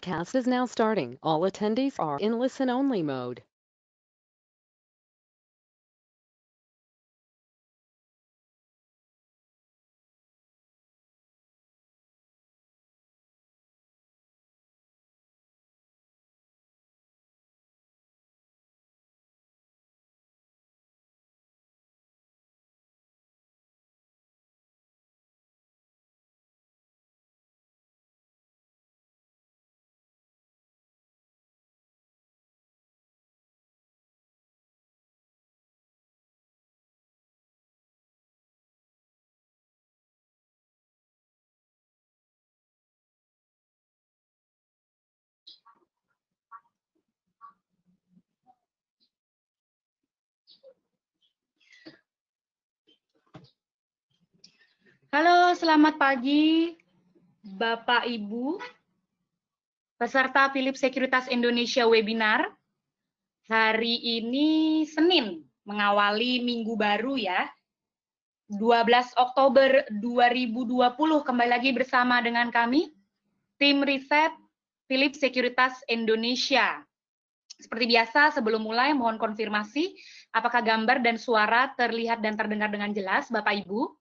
broadcast is now starting. All attendees are in listen-only mode. Halo, selamat pagi Bapak Ibu, peserta Philips Sekuritas Indonesia webinar. Hari ini Senin, mengawali minggu baru ya, 12 Oktober 2020, kembali lagi bersama dengan kami, tim riset Philips Sekuritas Indonesia. Seperti biasa, sebelum mulai mohon konfirmasi, apakah gambar dan suara terlihat dan terdengar dengan jelas, Bapak Ibu?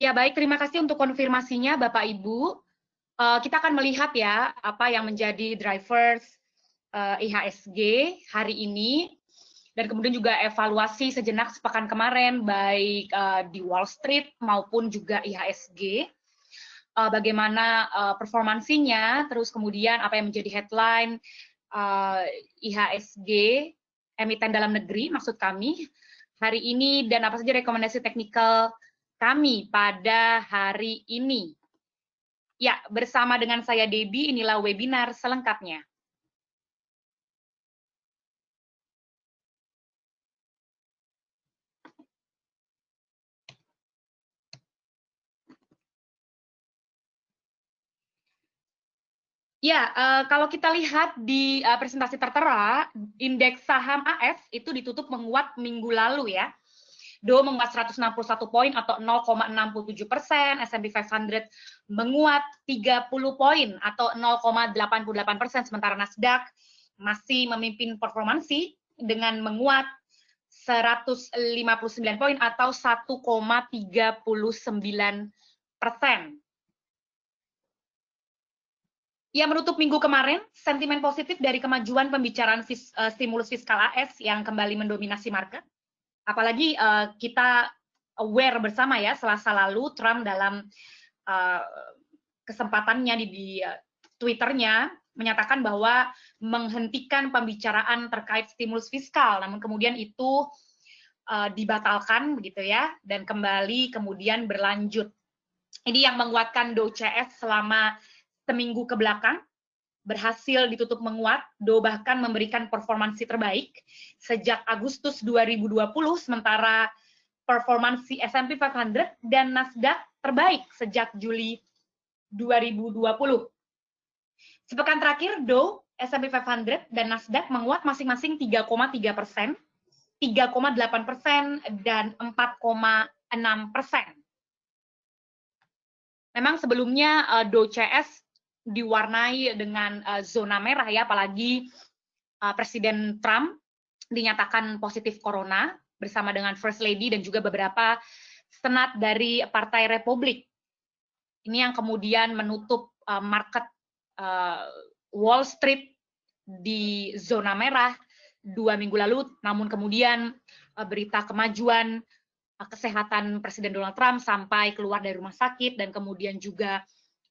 Ya baik, terima kasih untuk konfirmasinya Bapak Ibu. Kita akan melihat ya apa yang menjadi drivers IHSG hari ini, dan kemudian juga evaluasi sejenak sepekan kemarin baik di Wall Street maupun juga IHSG. Bagaimana performansinya, terus kemudian apa yang menjadi headline IHSG emiten dalam negeri maksud kami hari ini, dan apa saja rekomendasi teknikal kami pada hari ini. Ya, bersama dengan saya Debbie, inilah webinar selengkapnya. Ya, kalau kita lihat di presentasi tertera, indeks saham AS itu ditutup menguat minggu lalu ya. Dow menguat 161 poin atau 0,67%, S&P 500 menguat 30 poin atau 0,88%, sementara Nasdaq masih memimpin performansi dengan menguat 159 poin atau 1,39%. Ya, menutup minggu kemarin, sentimen positif dari kemajuan pembicaraan stimulus fiskal AS yang kembali mendominasi market. Apalagi kita aware bersama ya, Selasa lalu Trump dalam kesempatannya di Twitternya menyatakan bahwa menghentikan pembicaraan terkait stimulus fiskal, namun kemudian itu dibatalkan begitu ya, dan kembali kemudian berlanjut. Ini yang menguatkan Dow CS selama seminggu ke belakang, berhasil ditutup menguat, Dow bahkan memberikan performansi terbaik sejak Agustus 2020, sementara performansi S&P 500 dan Nasdaq terbaik sejak Juli 2020. Sepekan terakhir, Dow, S&P 500, dan Nasdaq menguat masing-masing 3,3%, 3,8%, dan 4,6%. Memang sebelumnya Dow CS diwarnai dengan zona merah ya, apalagi Presiden Trump dinyatakan positif corona bersama dengan First Lady dan juga beberapa senat dari Partai Republik. Ini yang kemudian menutup market Wall Street di zona merah 2 minggu lalu, namun kemudian berita kemajuan kesehatan Presiden Donald Trump sampai keluar dari rumah sakit dan kemudian juga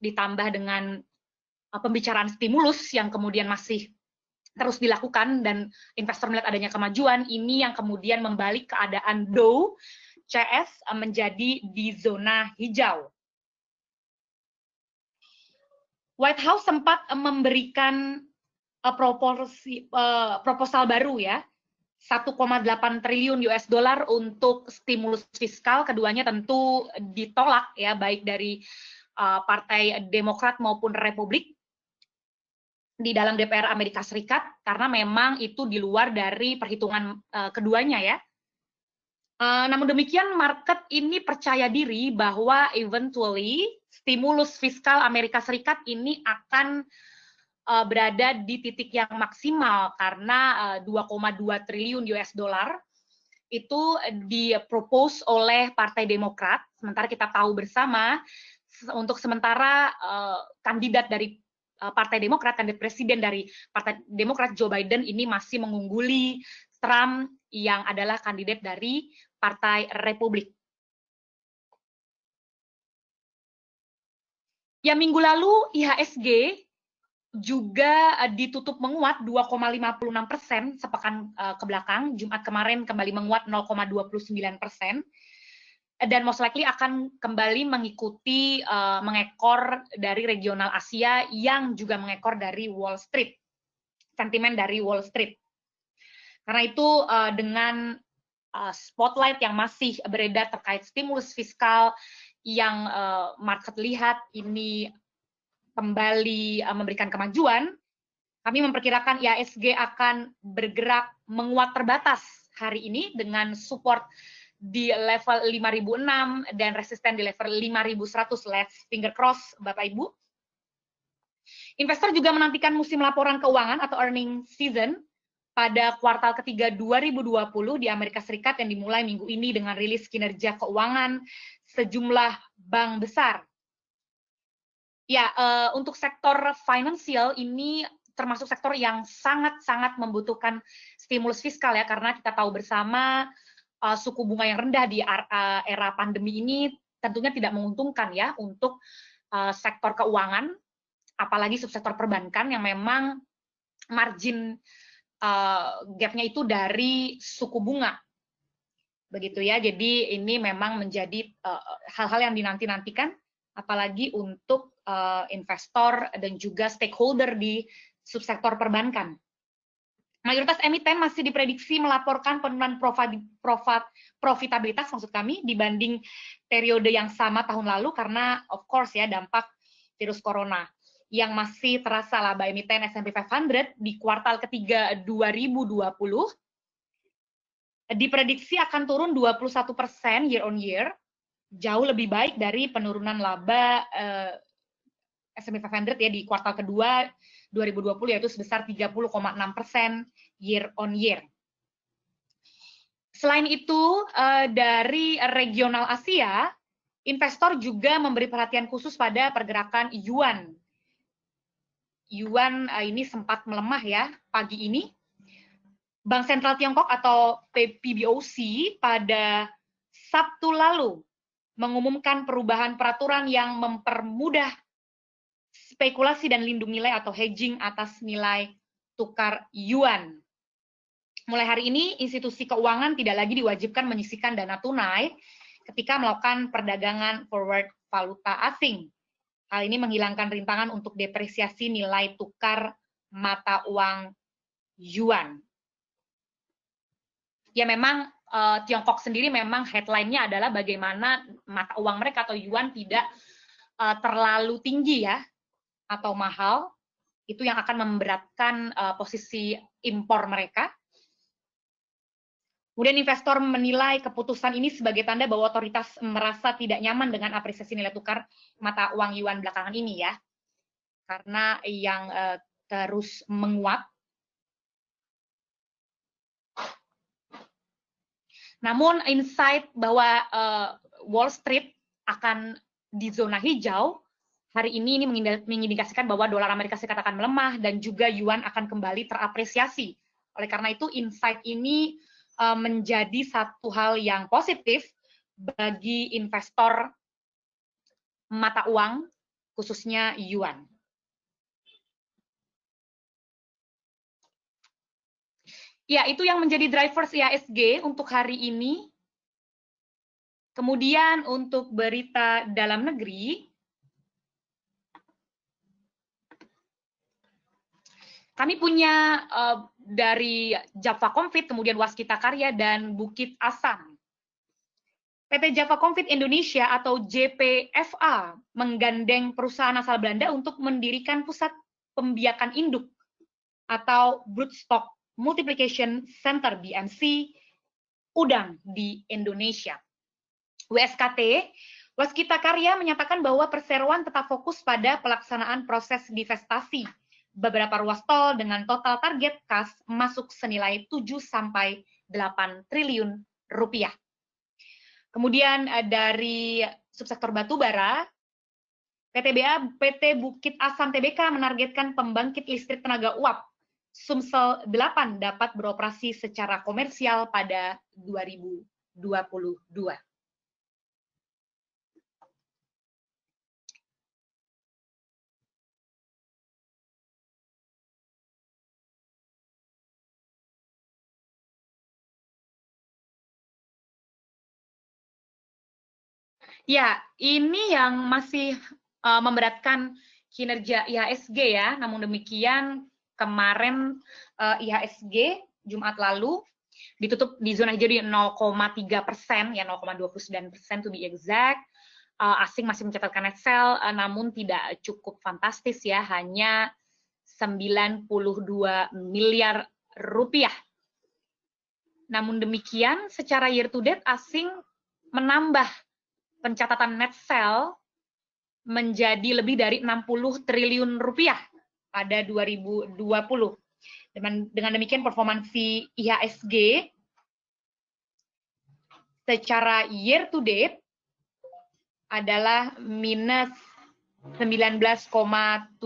ditambah dengan pembicaraan stimulus yang kemudian masih terus dilakukan dan investor melihat adanya kemajuan, ini yang kemudian membalik keadaan Dow CS menjadi di zona hijau. White House sempat memberikan proposal baru ya, 1,8 triliun US dollar untuk stimulus fiskal. Keduanya tentu ditolak ya, baik dari Partai Demokrat maupun Republik di dalam DPR Amerika Serikat, karena memang itu di luar dari perhitungan keduanya ya. Namun demikian, market ini percaya diri bahwa eventually stimulus fiskal Amerika Serikat ini akan berada di titik yang maksimal karena 2,2 triliun US dollar itu dipropose oleh Partai Demokrat. Sementara kita tahu bersama untuk sementara kandidat dari Partai Demokrat, kandidat presiden dari Partai Demokrat Joe Biden ini masih mengungguli Trump yang adalah kandidat dari Partai Republik. Ya, minggu lalu IHSG juga ditutup menguat 2,56% sepekan ke belakang. Jumat kemarin kembali menguat 0,29%. Dan most likely akan kembali mengikuti mengekor dari regional Asia yang juga mengekor dari Wall Street, sentimen dari Wall Street. Karena itu dengan spotlight yang masih beredar terkait stimulus fiskal yang market lihat ini kembali memberikan kemajuan, kami memperkirakan IHSG akan bergerak menguat terbatas hari ini dengan support di level 5.006 dan resisten di level 5.100. Let's finger cross, Bapak Ibu. Investor juga menantikan musim laporan keuangan atau earning season pada kuartal ketiga 2020 di Amerika Serikat yang dimulai minggu ini dengan rilis kinerja keuangan sejumlah bank besar. Ya, untuk sektor finansial ini termasuk sektor yang sangat-sangat membutuhkan stimulus fiskal ya, karena kita tahu bersama suku bunga yang rendah di era pandemi ini tentunya tidak menguntungkan ya untuk sektor keuangan, apalagi subsektor perbankan yang memang margin gap-nya itu dari suku bunga. Begitu ya, jadi ini memang menjadi hal-hal yang dinanti-nantikan, apalagi untuk investor dan juga stakeholder di subsektor perbankan. Mayoritas emiten masih diprediksi melaporkan penurunan profitabilitas maksud kami dibanding periode yang sama tahun lalu karena of course ya dampak virus corona yang masih terasa laba emiten S&P 500 di kuartal ketiga 2020 diprediksi akan turun 21% year on year, jauh lebih baik dari penurunan laba S&P 500 ya di kuartal kedua 2020 yaitu sebesar 30,6% year on year. Selain itu, dari regional Asia, investor juga memberi perhatian khusus pada pergerakan yuan. Yuan ini sempat melemah ya pagi ini. Bank Sentral Tiongkok atau PBOC pada Sabtu lalu mengumumkan perubahan peraturan yang mempermudah spekulasi dan lindung nilai atau hedging atas nilai tukar yuan. Mulai hari ini, institusi keuangan tidak lagi diwajibkan menyisihkan dana tunai ketika melakukan perdagangan forward valuta asing. Hal ini menghilangkan rintangan untuk depresiasi nilai tukar mata uang yuan. Ya memang Tiongkok sendiri memang headline-nya adalah bagaimana mata uang mereka atau yuan tidak terlalu tinggi ya atau mahal. Itu yang akan memberatkan posisi impor mereka. Kemudian investor menilai keputusan ini sebagai tanda bahwa otoritas merasa tidak nyaman dengan apresiasi nilai tukar mata uang yuan belakangan ini ya. Karena yang terus menguat. Namun insight bahwa Wall Street akan di zona hijau hari ini mengindikasikan bahwa dolar Amerika Serikat akan melemah dan juga yuan akan kembali terapresiasi. Oleh karena itu insight ini menjadi satu hal yang positif bagi investor mata uang, khususnya yuan. Ya, itu yang menjadi drivers IHSG untuk hari ini. Kemudian untuk berita dalam negeri, kami punya dari Java Confit, kemudian Waskita Karya, dan Bukit Asam. PT Java Confit Indonesia atau JPFA menggandeng perusahaan asal Belanda untuk mendirikan pusat pembiakan induk atau Broodstock Multiplication Center BMC udang di Indonesia. WSKT, Waskita Karya menyatakan bahwa perseroan tetap fokus pada pelaksanaan proses divestasi beberapa ruas tol dengan total target kas masuk senilai 7–8 triliun rupiah. Kemudian dari subsektor batubara, PT Bukit Asam Tbk menargetkan pembangkit listrik tenaga uap Sumsel 8 dapat beroperasi secara komersial pada 2022. Ya, ini yang masih memberatkan kinerja IHSG ya. Namun demikian kemarin IHSG Jumat lalu ditutup di zona hijau di 0,3%, ya 0,29% to be exact. Asing masih mencatatkan net sell, namun tidak cukup fantastis ya, hanya 92 miliar rupiah. Namun demikian, secara year to date asing menambah pencatatan net sell menjadi lebih dari 60 triliun rupiah pada 2020. Dengan demikian performansi IHSG secara year to date adalah minus 19,78%.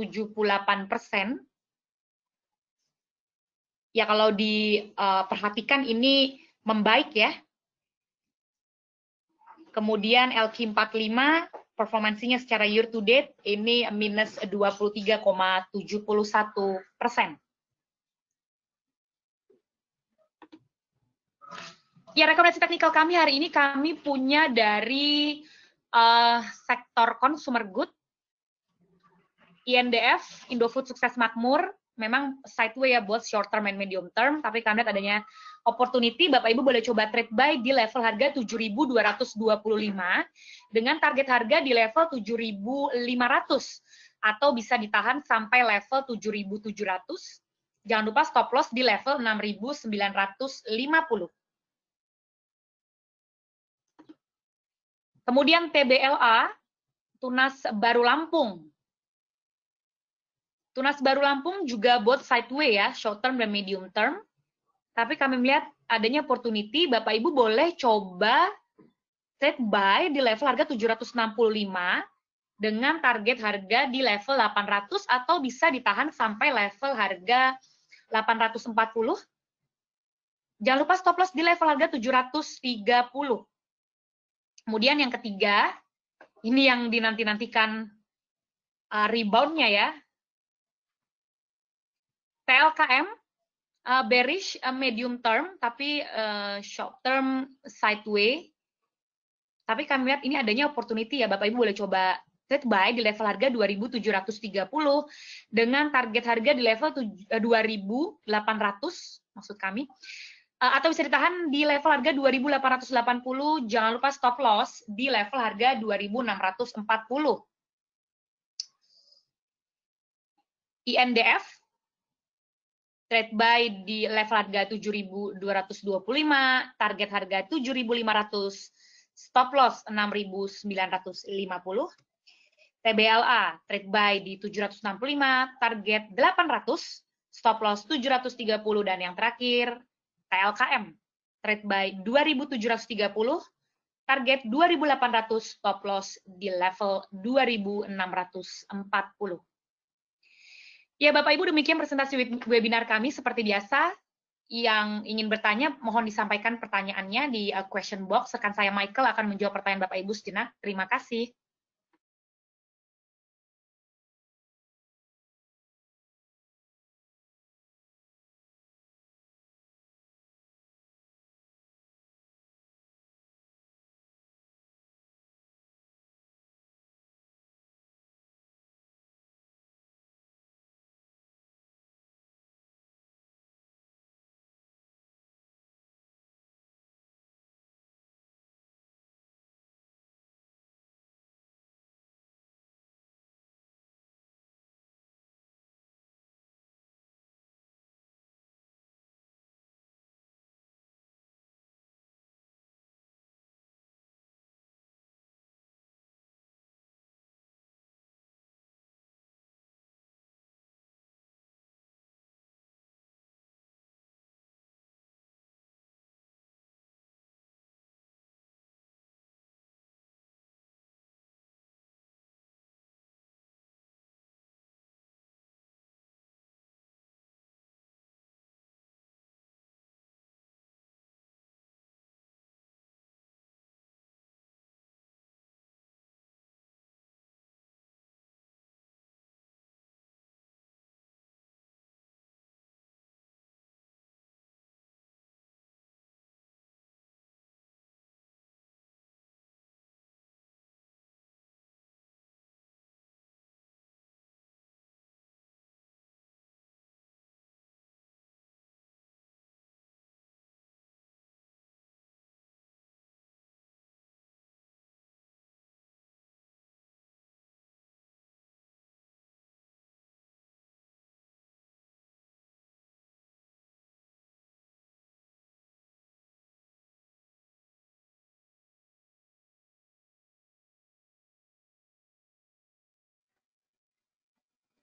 Ya kalau diperhatikan ini membaik ya. Kemudian LQ45 performansinya secara year to date ini minus 23,71%. Ya, rekomendasi teknikal kami hari ini kami punya dari sektor consumer good, INDF, Indofood Sukses Makmur, memang sideways ya buat short term and medium term, tapi kami lihat adanya opportunity, Bapak Ibu boleh coba trade buy di level harga 7.225 dengan target harga di level 7.500 atau bisa ditahan sampai level 7.700. Jangan lupa stop loss di level 6.950. Kemudian TBLA, Tunas Baru Lampung. Tunas Baru Lampung juga both sideways ya, short term dan medium term. Tapi kami melihat adanya opportunity, Bapak Ibu boleh coba trade buy di level harga 765 dengan target harga di level 800 atau bisa ditahan sampai level harga 840. Jangan lupa stop loss di level harga 730. Kemudian yang ketiga, ini yang dinanti-nantikan reboundnya ya. TLKM bearish medium term, tapi short term sideways. Tapi kami lihat ini adanya opportunity ya, Bapak Ibu boleh coba trade buy di level harga 2.730 dengan target harga di level 2.800 maksud kami. Atau bisa ditahan di level harga 2.880, jangan lupa stop loss di level harga 2.640. INDF trade buy di level harga 7.225, target harga 7.500, stop loss 6.950. TBLA trade buy di 765, target 800, stop loss 730, dan yang terakhir TLKM trade buy 2.730, target 2.800, stop loss di level 2.640. Ya Bapak Ibu, demikian presentasi webinar kami. Seperti biasa, yang ingin bertanya mohon disampaikan pertanyaannya di question box. Rekan saya Michael akan menjawab pertanyaan Bapak Ibu sejenak. Terima kasih.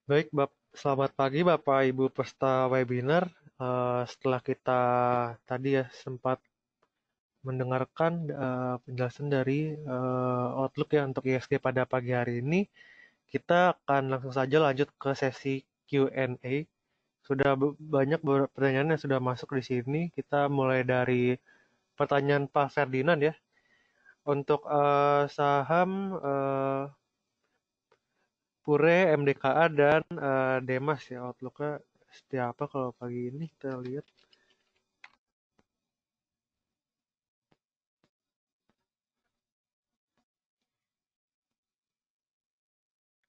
Baik, selamat pagi Bapak Ibu peserta webinar. Setelah kita tadi ya sempat mendengarkan penjelasan dari Outlook ya untuk ISG pada pagi hari ini, kita akan langsung saja lanjut ke sesi Q&A. Sudah banyak pertanyaan yang sudah masuk di sini. Kita mulai dari pertanyaan Pak Ferdinand ya. Untuk saham Pure, MDKA, dan Demas ya outlook-nya seperti apa kalau pagi ini kita lihat.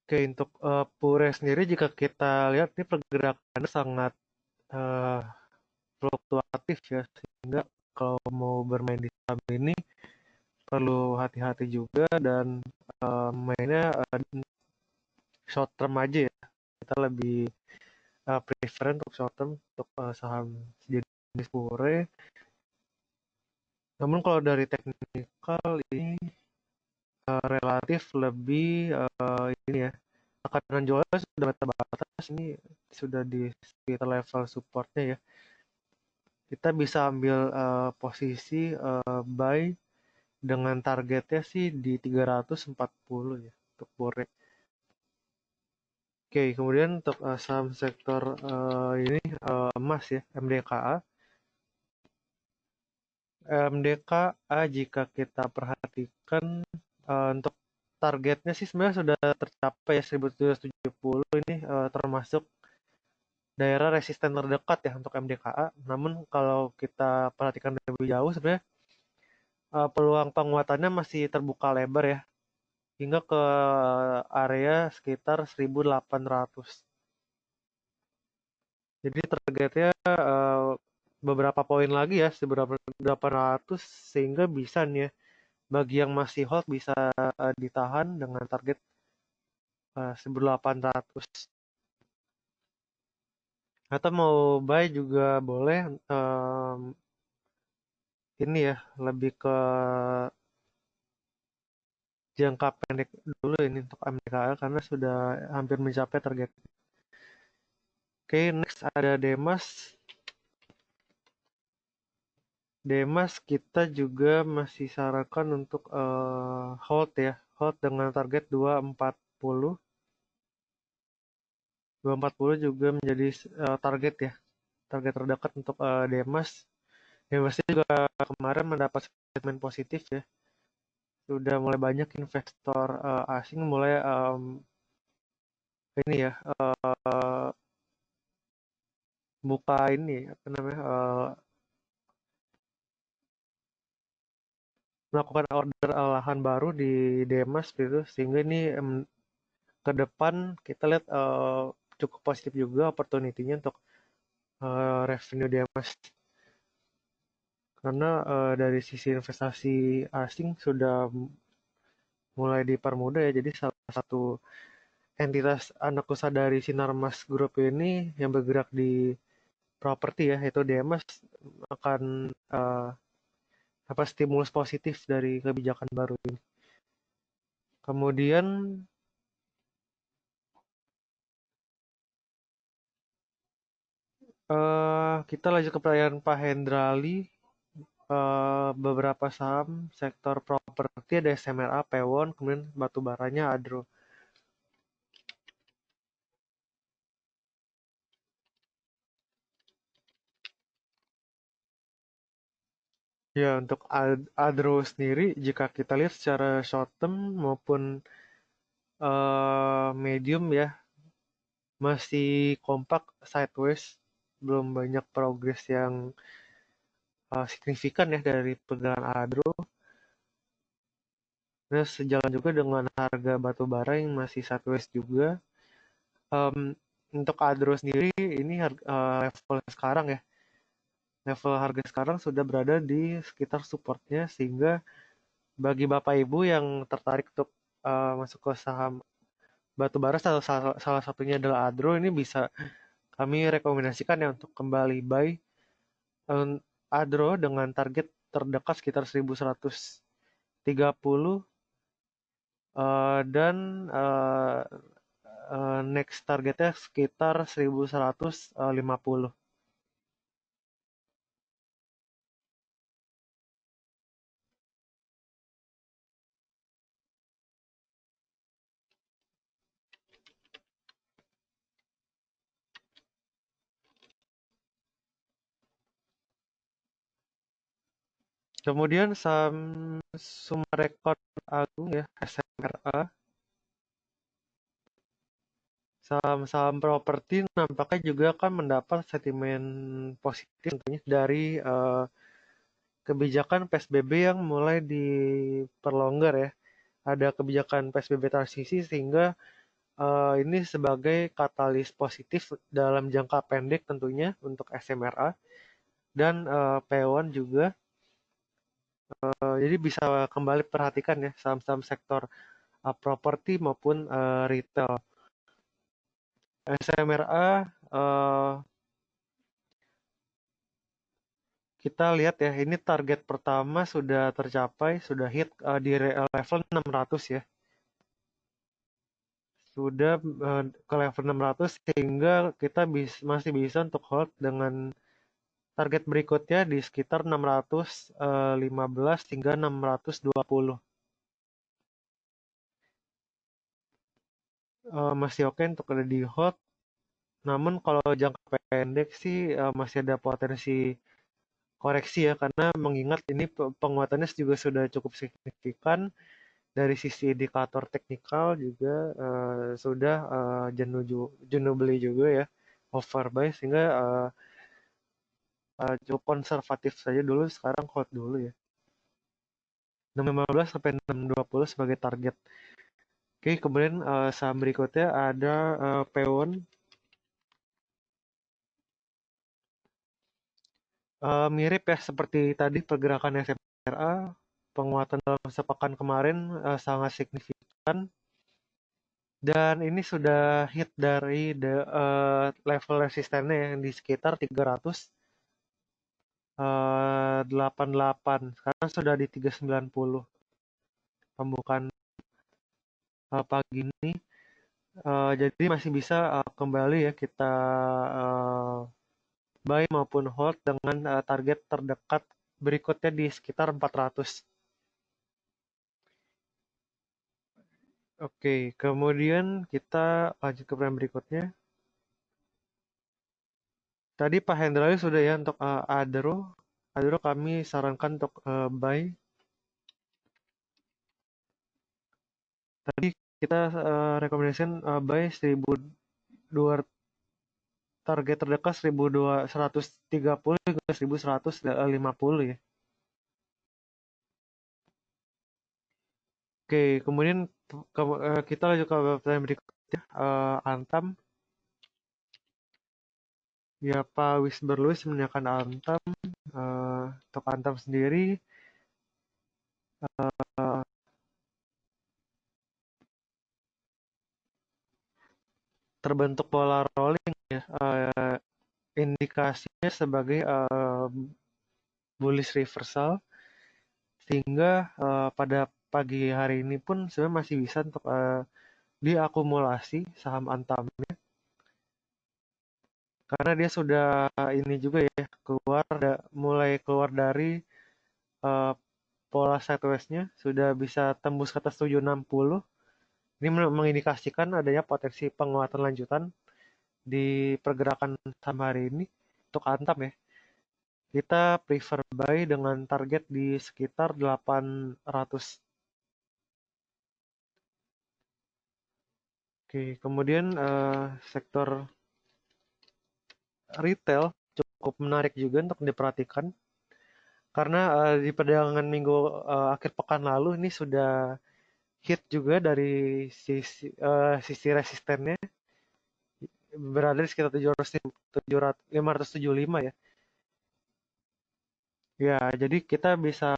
Oke, untuk Pure sendiri jika kita lihat ini pergerakannya sangat uh, fluktuatif ya, sehingga kalau mau bermain di saham ini perlu hati-hati juga dan mainnya short term aja ya. Kita lebih prefer untuk short term untuk saham jenis Pure. Namun kalau dari teknikal ini relatif lebih ini ya, tekanan jualnya sudah terbatas, ini sudah di sekitar level supportnya ya. Kita bisa ambil posisi buy dengan targetnya sih di 340 ya untuk Bore. Oke, kemudian untuk saham sektor ini emas ya, MDKA. MDKA jika kita perhatikan untuk targetnya sih sebenarnya sudah tercapai ya 1770 ini termasuk daerah resisten terdekat ya untuk MDKA. Namun kalau kita perhatikan lebih jauh sebenarnya peluang penguatannya masih terbuka lebar ya hingga ke area sekitar 1800. Jadi targetnya beberapa poin lagi ya, seberapa 800 sehingga bisa nih ya, bagi yang masih hold bisa ditahan dengan target 1800. Atau mau buy juga boleh. Ini ya lebih ke jangka pendek dulu ini untuk MDKL karena sudah hampir mencapai target. Oke, next ada Demas. Demas kita juga masih sarankan untuk hold ya, hold dengan target 240. 240 juga menjadi target ya, target terdekat untuk Demas. Demas juga kemarin mendapat sentimen positif ya. Sudah mulai banyak investor asing mulai ini ya buka ini apa namanya melakukan order lahan baru di Demas gitu sehingga ini ke depan kita lihat cukup positif juga opportunity-nya untuk revenue Demas karena dari sisi investasi asing sudah mulai dipermudah ya, jadi salah satu entitas anak usaha dari Sinarmas Group ini yang bergerak di properti ya, yaitu DMS akan apa stimulus positif dari kebijakan baru ini. Kemudian kita lanjut ke pertanyaan Pak Hendrali. Beberapa saham sektor properti ada SMRA, Pewon, kemudian batubaranya Adro. Ya, untuk Adro sendiri, jika kita lihat secara short term maupun medium ya, masih kompak sideways, belum banyak progres yang signifikan ya dari pergerakan Adro. Nah, sejalan juga dengan harga batu bara yang masih sideways juga. Untuk Adro sendiri, ini level sekarang ya, level harga sekarang sudah berada di sekitar supportnya sehingga bagi Bapak Ibu yang tertarik untuk masuk ke saham batubara salah satunya adalah Adro ini bisa kami rekomendasikan ya untuk kembali buy Adro dengan target terdekat sekitar 1130 dan next targetnya sekitar 1150. Kemudian saham Summarecon Agung ya, SMRA. Saham-saham properti nampaknya juga akan mendapat sentimen positif tentunya dari kebijakan PSBB yang mulai diperlonggar ya. Ada kebijakan PSBB transisi sehingga ini sebagai katalis positif dalam jangka pendek tentunya untuk SMRA dan P1 juga. Jadi bisa kembali perhatikan ya saham-saham sektor properti maupun retail. SMRA kita lihat ya, ini target pertama sudah tercapai, sudah hit di level 600 ya. Sudah ke level 600 sehingga kita masih bisa untuk hold dengan target berikutnya di sekitar 615 hingga 620. Masih oke untuk ada di hold. Namun kalau jangka pendek sih masih ada potensi koreksi ya karena mengingat ini penguatannya juga sudah cukup signifikan dari sisi indikator teknikal juga sudah jenuh beli juga ya, overbuy, sehingga cukup konservatif saja dulu, sekarang hold dulu ya. 6.15 sampai 6.20 sebagai target. Oke, kemudian saham berikutnya ada Pewon. Mirip ya seperti tadi pergerakan SMRA, penguatan dalam sepekan kemarin sangat signifikan, dan ini sudah hit dari level resistennya yang di sekitar 388. Sekarang sudah di 390 pembukaan pagi ini. Jadi masih bisa kembali ya kita buy maupun hold dengan target terdekat berikutnya di sekitar 400. Oke, kemudian kita lanjut ke brand berikutnya. Tadi Pak Hendrali sudah ya untuk Adro. Adro kami sarankan untuk buy. Tadi kita rekomendasikan buy 1.200, target terdekat 1.130 hingga 1.150 ya. Oke, kemudian kita lanjut ke pertanyaan berikutnya. Antam. Ya, Pak Wisber Luis menanyakan Antam. Untuk Antam sendiri, terbentuk pola rolling ya. Indikasinya sebagai bullish reversal, sehingga pada pagi hari ini pun sebenarnya masih bisa untuk diakumulasi saham Antamnya, karena dia sudah ini juga ya mulai keluar dari pola sideways-nya, sudah bisa tembus ke atas 760. Ini mengindikasikan adanya potensi penguatan lanjutan di pergerakan saham hari ini. Untuk Antam ya, kita prefer buy dengan target di sekitar 800. Oke, kemudian sektor retail cukup menarik juga untuk diperhatikan, karena di perdagangan minggu akhir pekan lalu ini sudah hit juga dari sisi resistennya, berada di sekitar 575 ya. Ya, jadi kita bisa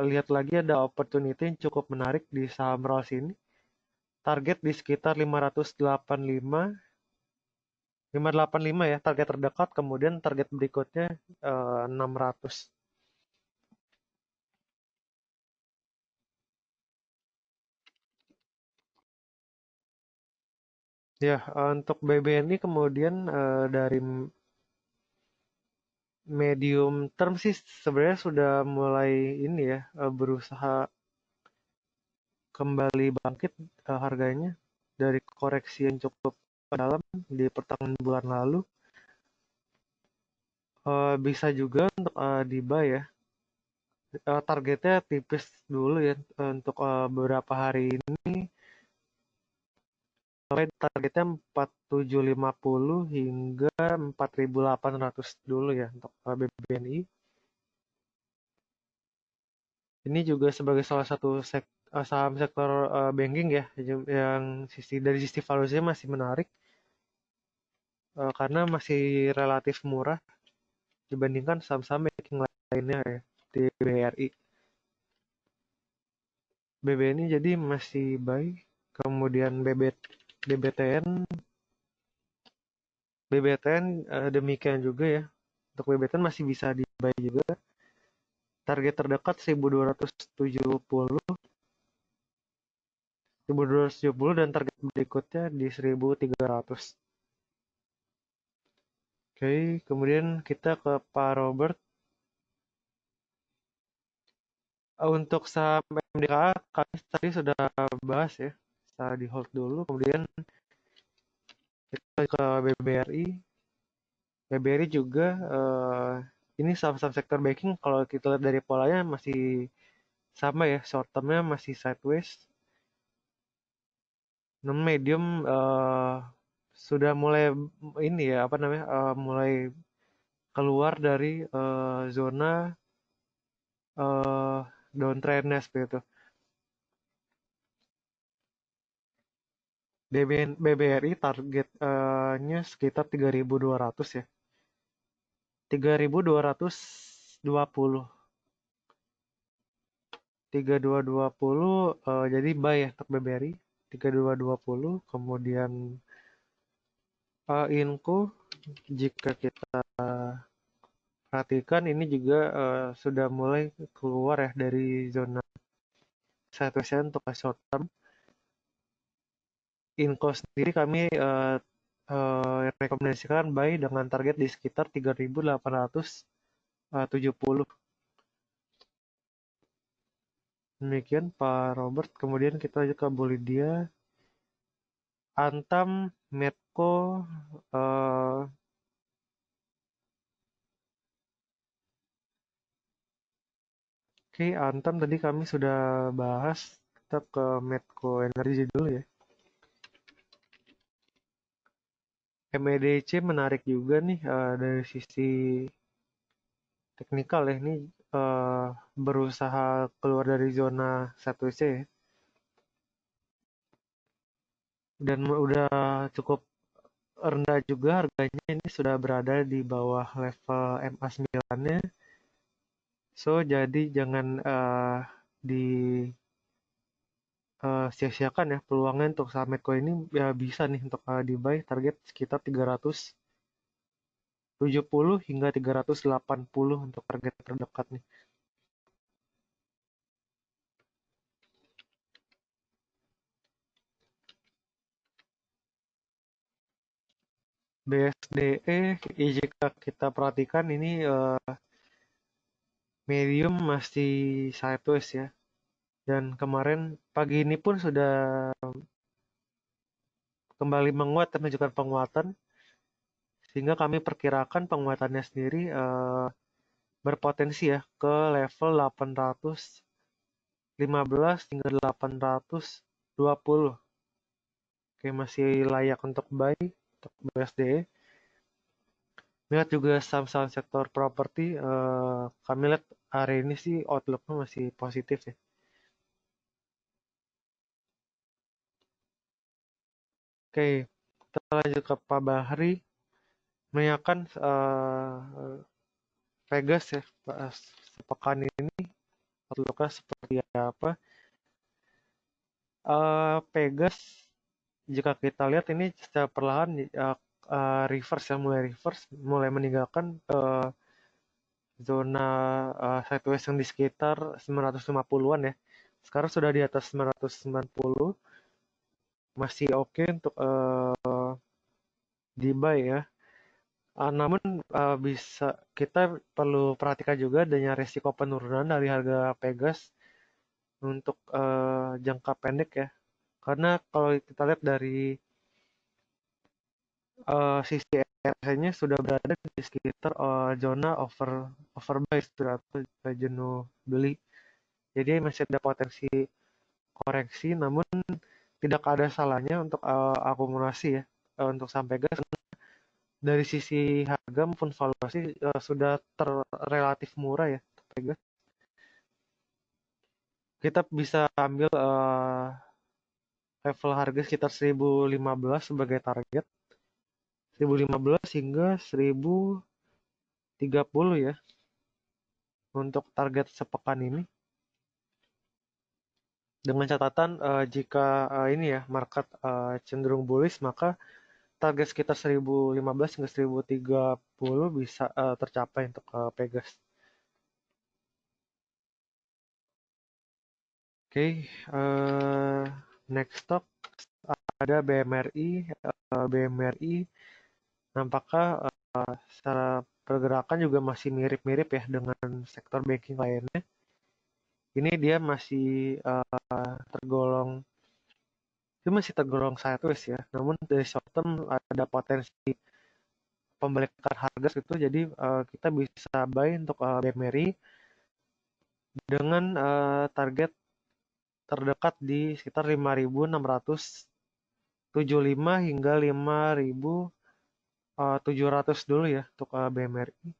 lihat lagi ada opportunity yang cukup menarik di saham RALS ini. Target di sekitar 585 ya, target terdekat, kemudian target berikutnya 600. Ya, untuk BBNI kemudian dari medium term sih sebenarnya sudah mulai ini ya, berusaha kembali bangkit harganya dari koreksi yang cukup dalam di pertengahan bulan lalu. Bisa juga untuk di buy ya. Targetnya tipis dulu ya untuk beberapa hari ini. Targetnya 4.750 hingga 4.800 dulu ya untuk BBNI. Ini juga sebagai salah satu saham sektor banking ya, yang dari sisi valuasinya masih menarik karena masih relatif murah dibandingkan saham-saham banking lainnya ya di BRI. BBNI jadi masih buy. Kemudian BBTN demikian juga ya. Untuk BBTN masih bisa di buy juga. Target terdekat 1.270 dan target berikutnya di 1.300. Oke, kemudian kita ke Pak Robert. Untuk saham MDKA kami tadi sudah bahas ya, setelah di hold dulu. Kemudian kita ke BBRI. BBRI juga ini saham-saham sektor banking, kalau kita lihat dari polanya masih sama ya, short termnya masih sideways. Namun medium sudah mulai ini ya apa namanya mulai keluar dari zona downtrendnya seperti itu. BBRI targetnya sekitar 3.200 ya. 3.220. 3220 jadi buy ya untuk BBRI 3220. Kemudian Inco jika kita perhatikan ini juga sudah mulai keluar ya dari zona sideways untuk short term. Inco sendiri kami rekomendasikan buy dengan target di sekitar 3.870. Demikian Pak Robert. Kemudian kita lanjut ke Bolivia, Antam, Medco, oke, Antam tadi kami sudah bahas. Kita ke Medco Energy dulu ya. MEDC menarik juga nih dari sisi teknikal ya. Ini berusaha keluar dari zona 1C ya. Dan udah cukup rendah juga harganya, ini sudah berada di bawah level MA9-nya. So, jadi jangan di sia-siakan ya peluangnya untuk saham Medco ini ya bisa nih untuk di buy target sekitar 370 hingga 380 untuk target terdekat nih. BSDE jika kita perhatikan ini medium masih sideways ya. Dan kemarin pagi ini pun sudah kembali menguat dan menunjukkan penguatan. Sehingga kami perkirakan penguatannya sendiri berpotensi ya ke level 815 hingga 820. Oke, masih layak untuk buy untuk BSDE. Lihat juga saham-saham sektor properti, kami lihat hari ini sih outlook-nya masih positif ya. Oke, kita lanjut ke Pak Bahri. Menanyakan Vegas ya, sepekan ini outlook-nya seperti apa. Pegas, jika kita lihat ini secara perlahan reverse ya, mulai meninggalkan zona sideways yang di sekitar 950-an ya. Sekarang sudah di atas 990, masih oke untuk di buy ya. Namun bisa kita perlu perhatikan juga adanya resiko penurunan dari harga Pegas untuk jangka pendek ya. Karena kalau kita lihat dari sisi RSI-nya sudah berada di sekitar zona overbuy atau jenuh beli. Jadi masih ada potensi koreksi, namun tidak ada salahnya untuk akumulasi ya untuk sampai gas. Dari sisi harga maupun valuasi sudah relatif murah ya Pegas. Kita bisa ambil level harga sekitar 1015 sebagai target. 1015 hingga 1030 ya untuk target sepekan ini. Dengan catatan jika ini ya market cenderung bullish, maka target sekitar 1015 hingga 1030 bisa tercapai untuk Pegas. Oke, next stock ada BMRI. BMRI nampaknya secara pergerakan juga masih mirip-mirip ya dengan sektor banking lainnya. Ini dia masih tergolong sideways ya. Namun dari short term ada potensi pembalikan harga gitu. Jadi kita bisa buy untuk BMRI dengan target terdekat di sekitar 5.600 5.75 hingga 5.700 dulu ya untuk BMRI.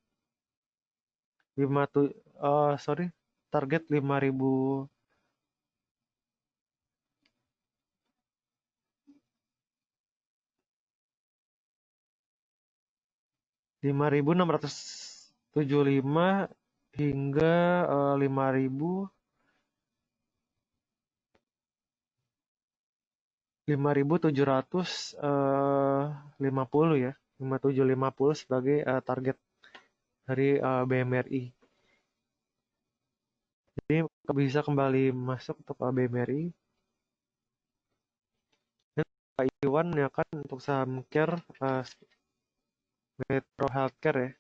5 sorry, target 5.000. 5.675 hingga 5.750 ya. 5.750 sebagai target dari BMRI. Jadi bisa kembali masuk untuk BMRI. Dan Pak Iwan ya kan untuk saham care Metro Healthcare ya.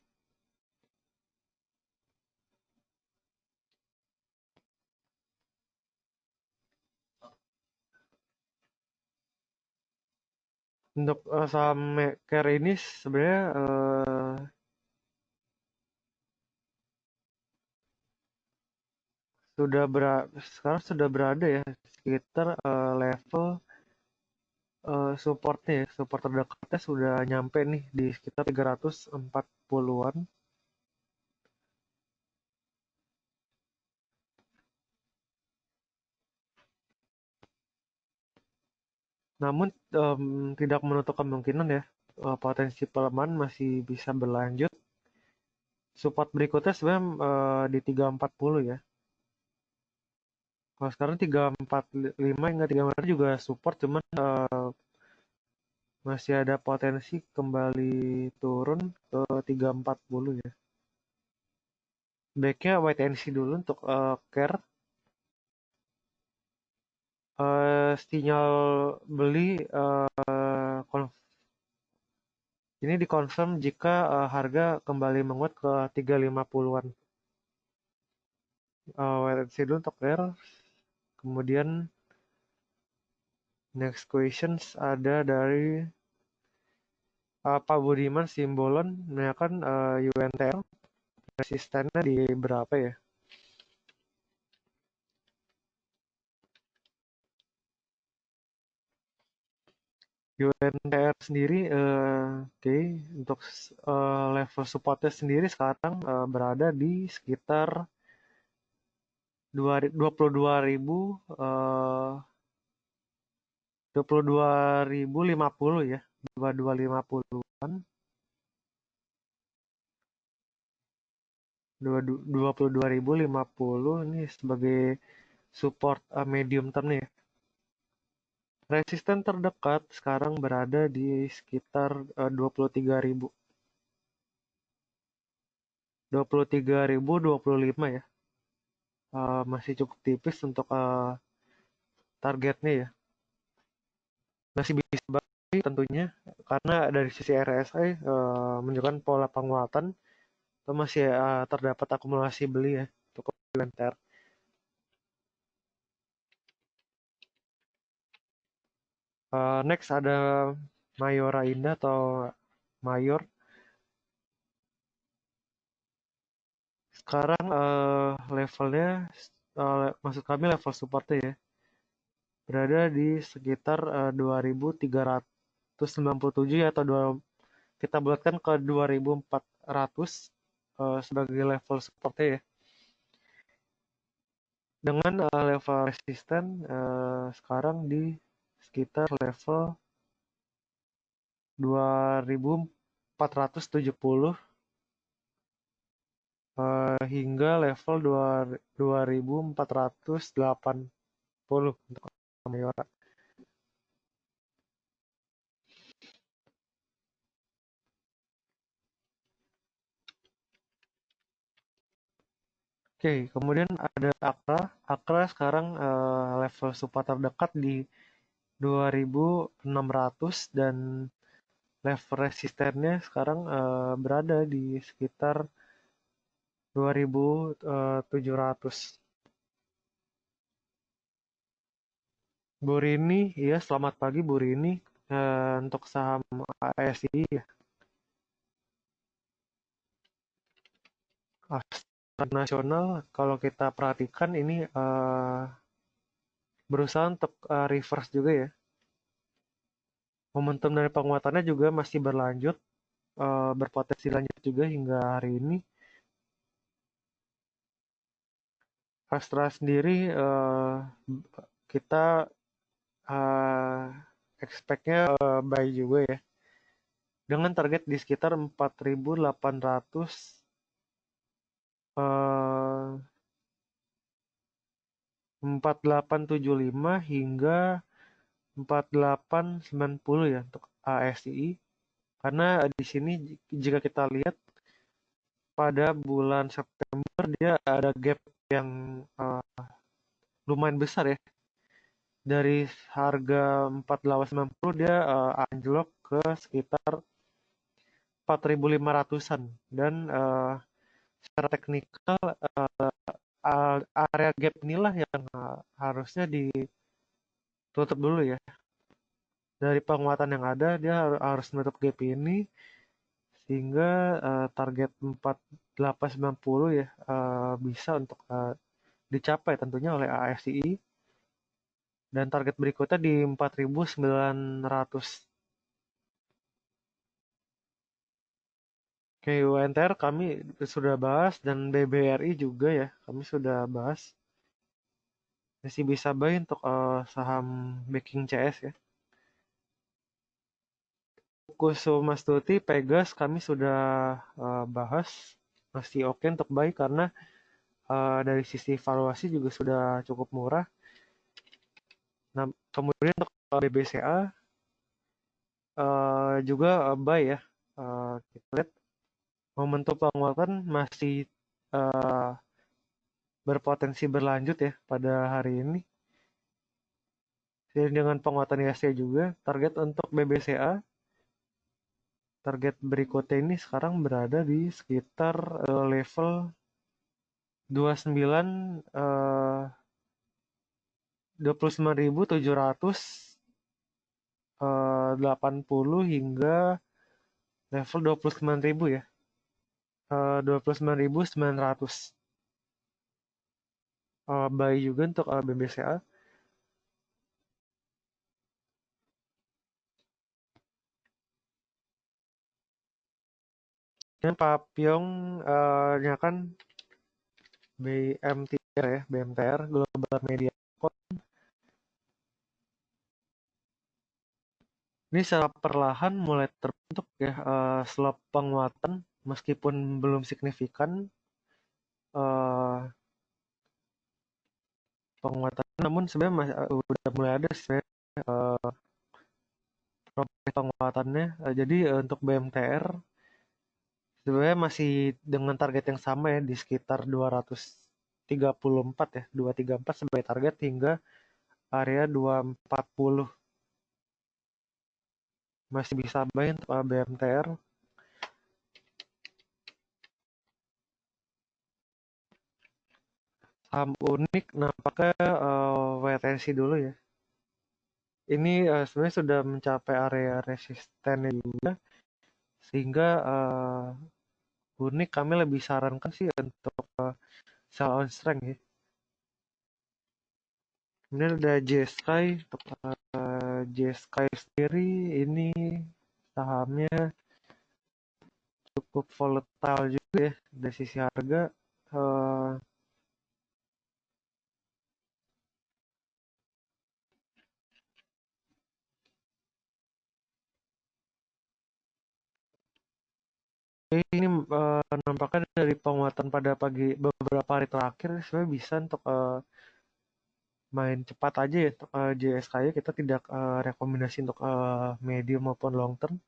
Untuk saham care ini sebenarnya sekarang sudah berada ya sekitar level supportnya ya. Support terdekatnya sudah nyampe nih di sekitar 340-an. Namun tidak menutup kemungkinan ya potensi pelemahan masih bisa berlanjut. Support berikutnya sebenarnya di 340 ya. Kalau sekarang 345 hingga 340 juga support, cuman masih ada potensi kembali turun ke 340 ya. Baiknya wait and see dulu untuk care. Sinyal beli ini dikonfirm jika harga kembali menguat ke 350-an. Wait and see dulu untuk care. Kemudian next questions ada dari Pak Budiman Simbolon menanyakan UNTR resistennya di berapa ya? UNTR sendiri oke, untuk level supportnya sendiri sekarang berada di sekitar 22.050 ya, 22.050-an. 22.050 ini sebagai support medium term ya. Resisten terdekat sekarang berada di sekitar 23.000. 23.025 ya. Masih cukup tipis untuk targetnya ya. Masih bisa balik tentunya karena dari sisi RSI menunjukkan pola penguatan atau masih terdapat akumulasi beli ya untuk UNTR. Next ada Mayora Indah atau Mayor. Sekarang levelnya maksud kami level supportnya ya berada di sekitar 2.397 ya, atau kita bulatkan ke 2.400 sebagai level supportnya ya. Dengan level resisten sekarang di sekitar level 2.470 hingga level 2.480 untuk Mayora. Oke, kemudian ada Akra. Akra sekarang level support terdekat di 2.600 dan level resistennya sekarang berada di sekitar 2.700. Bu Rini, ya selamat pagi Bu Rini. Untuk saham ASI ya. Nasional kalau kita perhatikan ini berusaha untuk reverse juga ya. Momentum dari penguatannya juga masih berlanjut, berpotensi lanjut juga hingga hari ini. Astra sendiri kita expect-nya buy juga ya, dengan target di sekitar 4.800 4875 hingga 4890 ya untuk ASI. Karena di sini jika kita lihat pada bulan September dia ada gap yang lumayan besar ya. Dari harga 4890 dia anjlok ke sekitar 4.500-an, dan secara teknikal area gap inilah yang harusnya ditutup dulu ya. Dari penguatan yang ada dia harus menutup gap ini sehingga target 4890 ya bisa untuk dicapai tentunya oleh ASI, dan target berikutnya di 4.900. Oke, UNTR kami sudah bahas dan BBRI juga ya, kami sudah bahas. Masih bisa buy untuk saham backing CS ya. Kusuma Stuti, Pegas kami sudah bahas, masih oke untuk buy karena dari sisi valuasi juga sudah cukup murah. Nah, kemudian untuk BBCA juga buy ya. Kita lihat momentum penguatan masih berpotensi berlanjut ya pada hari ini. Dan dengan penguatan IHSG juga, target untuk BBCA, target berikutnya ini sekarang berada di sekitar level 29.780 hingga level 29.000 ya. 29.900 buy juga untuk BBCA. Dan Pak Pyong kan BMTR ya, BMTR Global Media. Ini secara perlahan mulai terbentuk ya slope penguatan meskipun belum signifikan penguatan, namun sebenarnya udah mulai ada sebenarnya progres penguatannya. Jadi untuk BMTR sebenarnya masih dengan target yang sama ya, di sekitar 234 ya, 234 sebagai target hingga area 240. Masih bisa buy untuk BMTR. Saham unik nampaknya wait and see dulu ya. Ini sebenarnya sudah mencapai area resistennya juga, sehingga unik kami lebih sarankan sih untuk sell on strength ya. Kemudian ada JSky. Untuk JSky sendiri ini sahamnya cukup volatile juga ya dari sisi harga. Ini nampaknya dari penguatan pada beberapa hari terakhir sebenarnya bisa untuk main cepat aja ya untuk JSK. Kita tidak rekomendasi untuk medium maupun long term.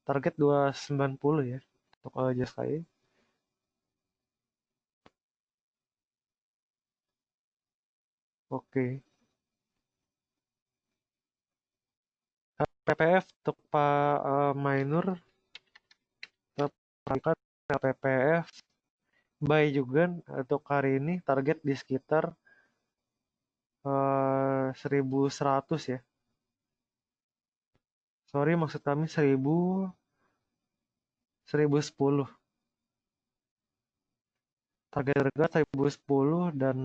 Target 290 ya untuk JSK. Oke. PPF untuk Pak Mainur, perhatikan PPF buy juga untuk hari ini, target di sekitar 1.100 ya. Sorry, maksud kami 1.010. Target harga 1.010, dan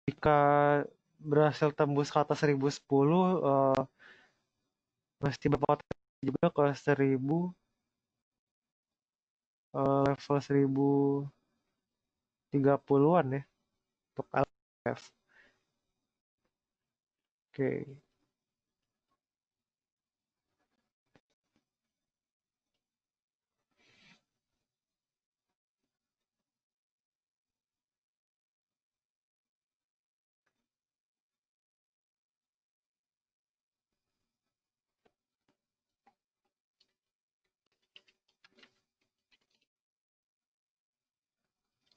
jika berhasil tembus ke atas 1.010 Masih berpotensi juga ke 1000, level 1030-an ya untuk LF. Oke.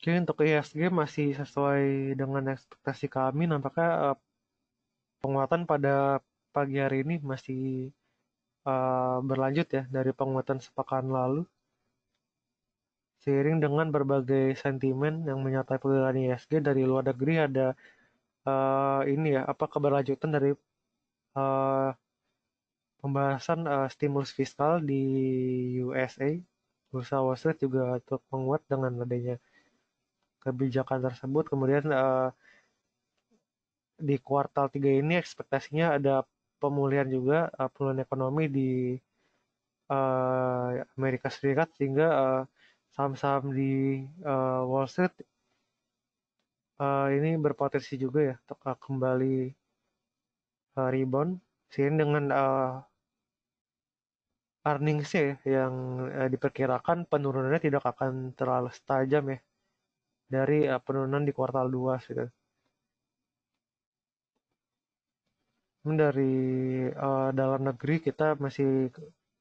Oke, untuk ISG masih sesuai dengan ekspektasi kami. Nampaknya penguatan pada pagi hari ini masih berlanjut ya dari penguatan sepekan lalu. Seiring dengan berbagai sentimen yang menyertai pergerakan ISG dari luar negeri, ada ini ya, apa keberlanjutan dari eh, pembahasan stimulus fiskal di USA. Bursa Wall Street juga turut menguat dengan adanya kebijakan tersebut. Kemudian di kuartal 3 ini ekspektasinya ada pemulihan juga, pemulihan ekonomi di Amerika Serikat, sehingga saham-saham di Wall Street ini berpotensi juga ya untuk kembali rebound. Sehingga dengan earnings-nya ya, yang diperkirakan penurunannya tidak akan terlalu tajam ya dari penurunan di kuartal 2 gitu. Dari dalam negeri kita masih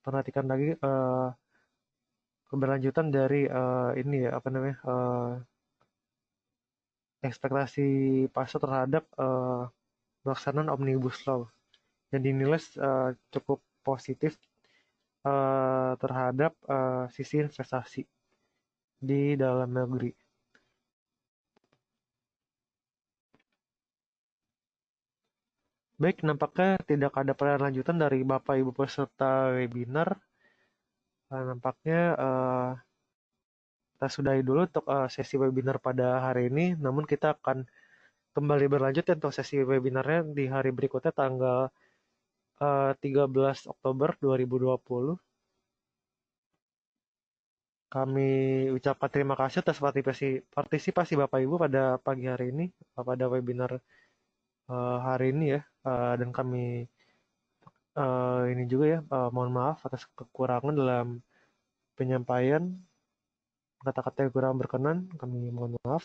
perhatikan lagi keberlanjutan dari ini ya, apa namanya, ekspektasi pasar terhadap pelaksanaan Omnibus Law yang dinilai cukup positif terhadap sisi investasi di dalam negeri. Baik, nampaknya tidak ada lanjutan dari Bapak Ibu peserta webinar. Nampaknya kita sudahi dulu untuk sesi webinar pada hari ini. Namun kita akan kembali berlanjut ya untuk sesi webinarnya di hari berikutnya, tanggal 13 Oktober 2020. Kami ucapkan terima kasih atas partisipasi Bapak Ibu pada pagi hari ini, pada webinar hari ini ya. Dan kami ini juga ya, mohon maaf atas kekurangan dalam penyampaian, kata-kata yang kurang berkenan, kami mohon maaf.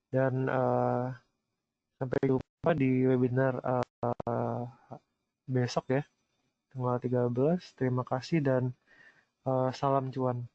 Dan sampai jumpa di webinar besok ya, tanggal 13. Terima kasih dan salam cuan.